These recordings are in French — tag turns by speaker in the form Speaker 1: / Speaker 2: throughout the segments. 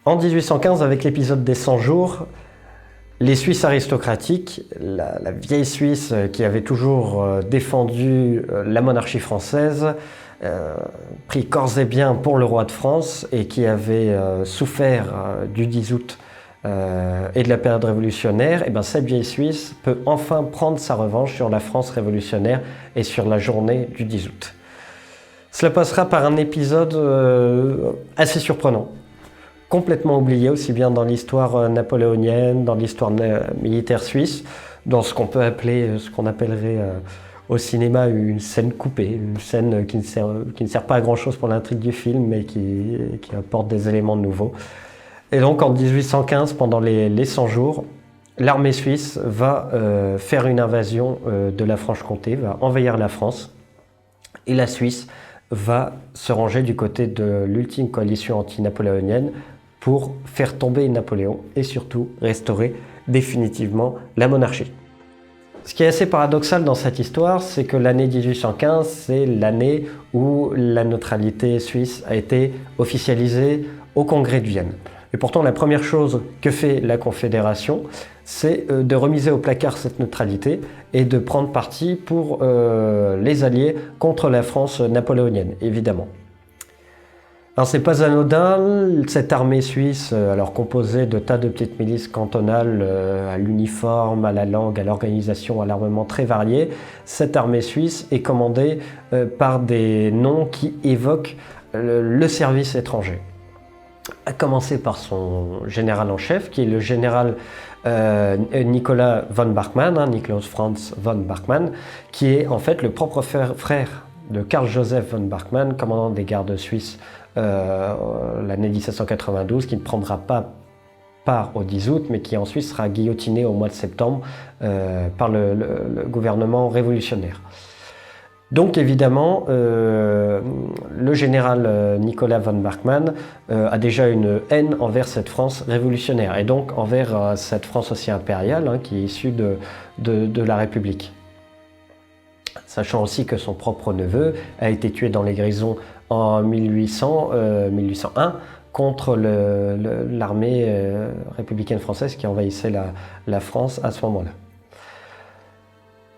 Speaker 1: En 1815, avec l'épisode des 100 jours, les Suisses aristocratiques, la vieille Suisse qui avait toujours défendu la monarchie française, pris corps et biens pour le roi de France et qui avait souffert du 10 août et de la période révolutionnaire, et bien cette vieille Suisse peut enfin prendre sa revanche sur la France révolutionnaire et sur la journée du 10 août. Cela passera par un épisode assez surprenant, complètement oublié aussi bien dans l'histoire napoléonienne, dans l'histoire militaire suisse, dans ce qu'on peut appeler, ce qu'on appellerait au cinéma une scène coupée, une scène qui ne sert pas à grand chose pour l'intrigue du film, mais qui apporte des éléments nouveaux. Et donc en 1815, pendant les 100 jours, l'armée suisse va faire une invasion de la Franche-Comté, va envahir la France, et la Suisse va se ranger du côté de l'ultime coalition anti-napoléonienne pour faire tomber Napoléon et surtout restaurer définitivement la monarchie. Ce qui est assez paradoxal dans cette histoire, c'est que l'année 1815, c'est l'année où la neutralité suisse a été officialisée au Congrès de Vienne. Et pourtant, la première chose que fait la Confédération, c'est de remiser au placard cette neutralité et de prendre parti pour les Alliés contre la France napoléonienne, évidemment. Alors c'est pas anodin, cette armée suisse, alors composée de tas de petites milices cantonales à l'uniforme, à la langue, à l'organisation, à l'armement très varié, cette armée suisse est commandée par des noms qui évoquent le service étranger. À commencer par son général en chef, qui est le général Nicolas von Bachmann, Niklaus Franz von Bachmann, qui est en fait le propre frère de Karl Joseph von Bachmann, commandant des gardes suisses l'année 1792, qui ne prendra pas part au 10 août, mais qui ensuite sera guillotiné au mois de septembre par le gouvernement révolutionnaire. Donc évidemment, le général Nicolas von Bachmann a déjà une haine envers cette France révolutionnaire et donc envers cette France aussi impériale qui est issue de la République. Sachant aussi que son propre neveu a été tué dans les Grisons en 1801 contre l'armée républicaine française qui envahissait la France à ce moment-là.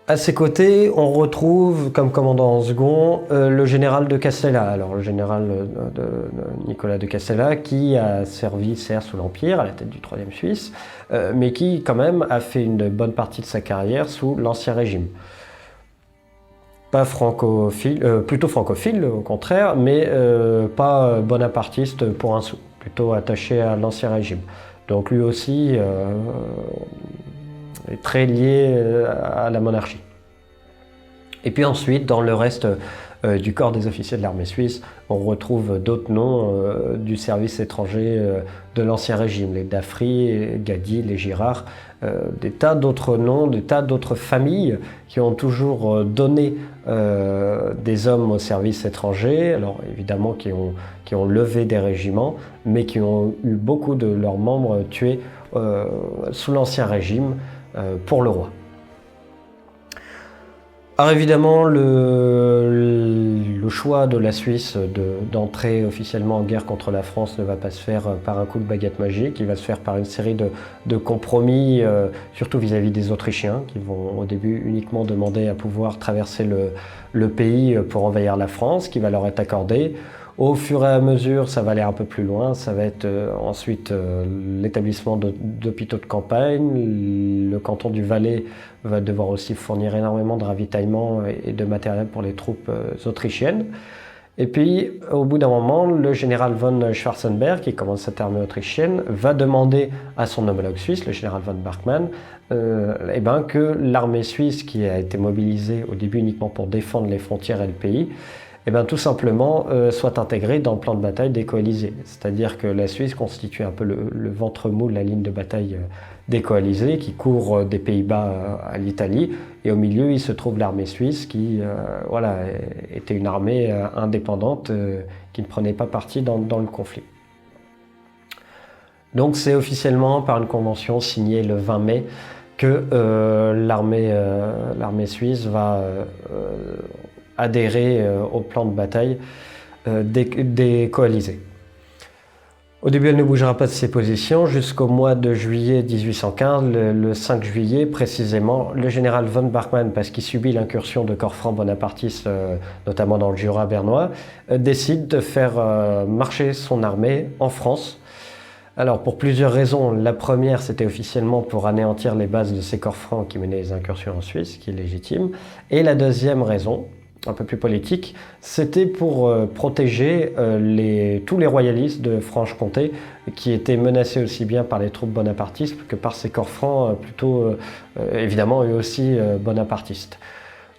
Speaker 1: À ses côtés, on retrouve comme commandant en second le général de Castella. Alors le général de Nicolas de Castella qui a servi, certes, sous l'Empire, à la tête du 3e Suisse, mais qui quand même a fait une bonne partie de sa carrière sous l'Ancien Régime. Pas francophile, plutôt francophile au contraire, mais pas bonapartiste pour un sou, plutôt attaché à l'Ancien Régime. Donc lui aussi est très lié à la monarchie. Et puis ensuite, dans le reste du corps des officiers de l'armée suisse, on retrouve d'autres noms du service étranger de l'Ancien Régime, les Daffry, les Gady, les Girard, des tas d'autres noms, des tas d'autres familles qui ont toujours donné des hommes au service étranger, alors évidemment qui ont levé des régiments, mais qui ont eu beaucoup de leurs membres tués sous l'Ancien Régime pour le roi. Alors évidemment, le choix de la Suisse d'entrer officiellement en guerre contre la France ne va pas se faire par un coup de baguette magique, il va se faire par une série de compromis, surtout vis-à-vis des Autrichiens, qui vont au début uniquement demander à pouvoir traverser le pays pour envahir la France, qui va leur être accordé. Au fur et à mesure, ça va aller un peu plus loin, ça va être ensuite l'établissement d'hôpitaux de campagne. Le canton du Valais va devoir aussi fournir énormément de ravitaillement et de matériel pour les troupes autrichiennes. Et puis, au bout d'un moment, le général von Schwarzenberg, qui commande cette armée autrichienne, va demander à son homologue suisse, le général von Bachmann, que l'armée suisse, qui a été mobilisée au début uniquement pour défendre les frontières et le pays, tout simplement soit intégrée dans le plan de bataille des coalisés. C'est-à-dire que la Suisse constitue un peu le ventre mou de la ligne de bataille des coalisés qui court des Pays-Bas à l'Italie. Et au milieu, il se trouve l'armée suisse qui était une armée indépendante qui ne prenait pas parti dans le conflit. Donc c'est officiellement par une convention signée le 20 mai que l'armée suisse va adhérer au plan de bataille des coalisés. Au début, elle ne bougera pas de ses positions jusqu'au mois de juillet 1815. Le 5 juillet, précisément, le général von Bachmann, parce qu'il subit l'incursion de corps francs bonapartistes, notamment dans le Jura bernois, décide de faire marcher son armée en France. Alors, pour plusieurs raisons. La première, c'était officiellement pour anéantir les bases de ces corps francs qui menaient les incursions en Suisse, qui est légitime. Et la deuxième raison, un peu plus politique, c'était pour protéger tous les royalistes de Franche-Comté qui étaient menacés aussi bien par les troupes bonapartistes que par ces corps francs plutôt, évidemment, eux aussi bonapartistes.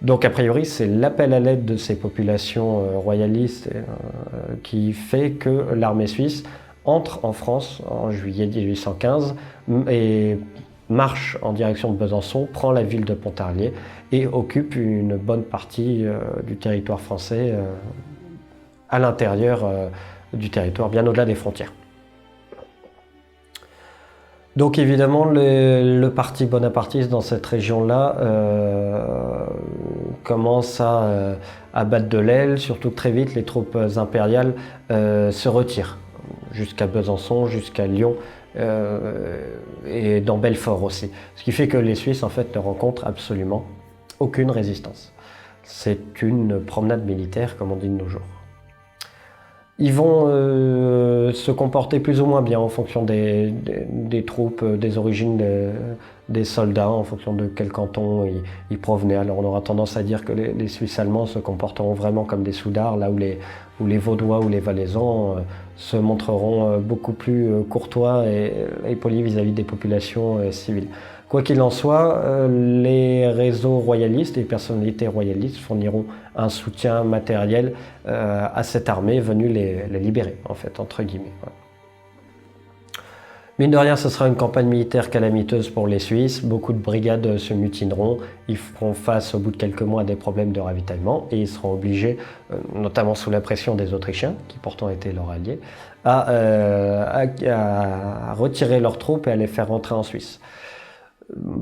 Speaker 1: Donc a priori, c'est l'appel à l'aide de ces populations royalistes qui fait que l'armée suisse entre en France en juillet 1815 et marche en direction de Besançon, prend la ville de Pontarlier et occupe une bonne partie du territoire français à l'intérieur du territoire, bien au-delà des frontières. Donc évidemment, le parti bonapartiste dans cette région-là commence à battre de l'aile, surtout que très vite les troupes impériales se retirent jusqu'à Besançon, jusqu'à Lyon, et dans Belfort aussi. Ce qui fait que les Suisses en fait ne rencontrent absolument aucune résistance. C'est une promenade militaire comme on dit de nos jours. Ils vont se comporter plus ou moins bien en fonction des troupes, des origines des soldats, en fonction de quel canton ils provenaient. Alors on aura tendance à dire que les Suisses allemands se comporteront vraiment comme des soudards, là où les Vaudois ou les Valaisans se montreront beaucoup plus courtois et polis vis-à-vis des populations civiles. Quoi qu'il en soit, les réseaux royalistes et les personnalités royalistes fourniront un soutien matériel à cette armée venue les libérer, en fait, entre guillemets. Voilà. Mine de rien, ce sera une campagne militaire calamiteuse pour les Suisses. Beaucoup de brigades se mutineront. Ils feront face au bout de quelques mois à des problèmes de ravitaillement et ils seront obligés, notamment sous la pression des Autrichiens, qui pourtant étaient leurs alliés, à retirer leurs troupes et à les faire rentrer en Suisse.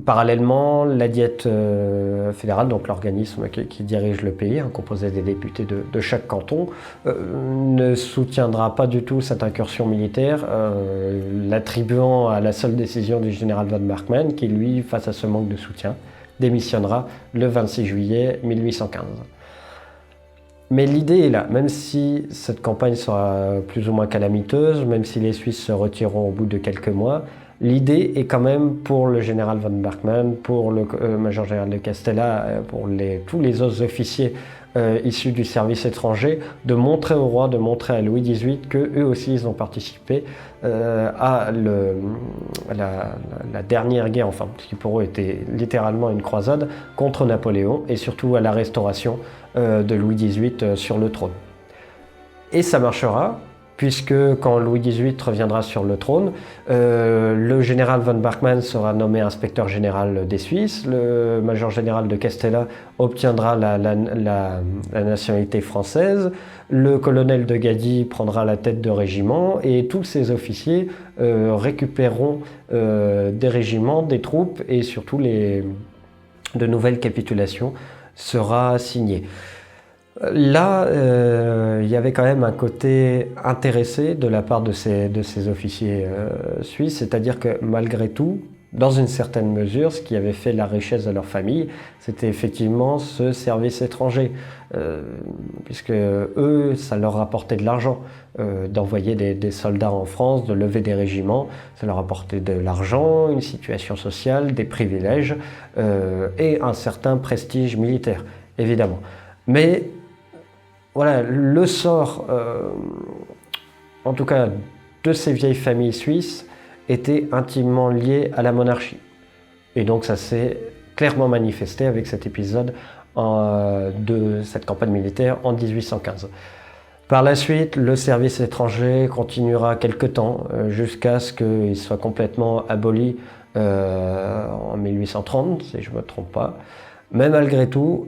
Speaker 1: Parallèlement, la Diète fédérale, donc l'organisme qui dirige le pays, composé des députés de chaque canton, ne soutiendra pas du tout cette incursion militaire, l'attribuant à la seule décision du général von Bachmann, qui lui, face à ce manque de soutien, démissionnera le 26 juillet 1815. Mais l'idée est là, même si cette campagne sera plus ou moins calamiteuse, même si les Suisses se retireront au bout de quelques mois, l'idée est quand même pour le général von Bachmann, pour le major général de Castella, pour tous les autres officiers issus du service étranger, de montrer au roi, de montrer à Louis XVIII qu'eux aussi ils ont participé à la dernière guerre, enfin, ce qui pour eux était littéralement une croisade, contre Napoléon et surtout à la restauration de Louis XVIII sur le trône. Et ça marchera, puisque quand Louis XVIII reviendra sur le trône, le général von Bachmann sera nommé inspecteur général des Suisses, le major général de Castella obtiendra la nationalité française, le colonel de Gady prendra la tête de régiment et tous ces officiers récupéreront des régiments, des troupes et surtout de nouvelles capitulations sera signées. Là, il y avait quand même un côté intéressé de la part de ces officiers suisses, c'est-à-dire que malgré tout, dans une certaine mesure, ce qui avait fait la richesse de leur famille, c'était effectivement ce service étranger, puisque eux, ça leur rapportait de l'argent, d'envoyer des soldats en France, de lever des régiments, ça leur apportait de l'argent, une situation sociale, des privilèges et un certain prestige militaire, évidemment. Mais voilà, le sort, en tout cas de ces vieilles familles suisses, était intimement lié à la monarchie. Et donc ça s'est clairement manifesté avec cet épisode de cette campagne militaire en 1815. Par la suite, le service étranger continuera quelque temps, jusqu'à ce qu'il soit complètement aboli en 1830, si je ne me trompe pas. Mais malgré tout,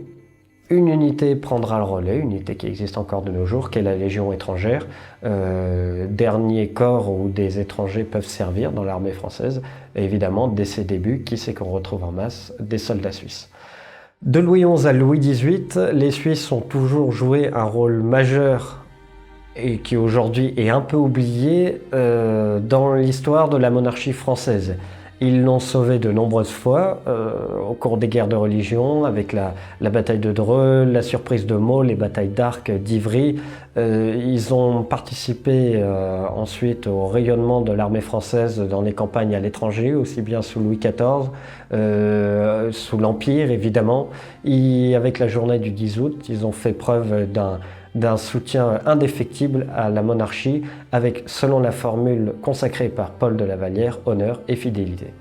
Speaker 1: une unité prendra le relais, une unité qui existe encore de nos jours, qui est la Légion étrangère, dernier corps où des étrangers peuvent servir dans l'armée française. Et évidemment, dès ses débuts, qui c'est qu'on retrouve en masse? Des soldats suisses. De Louis XI à Louis XVIII, les Suisses ont toujours joué un rôle majeur et qui aujourd'hui est un peu oublié dans l'histoire de la monarchie française. Ils l'ont sauvé de nombreuses fois au cours des guerres de religion, avec la bataille de Dreux, la surprise de Meaux, les batailles d'Arques, d'Ivry. Ils ont participé ensuite au rayonnement de l'armée française dans les campagnes à l'étranger, aussi bien sous Louis XIV, sous l'Empire évidemment. Et avec la journée du 10 août, ils ont fait preuve d'un soutien indéfectible à la monarchie avec, selon la formule consacrée par Paul de la Vallière, honneur et fidélité.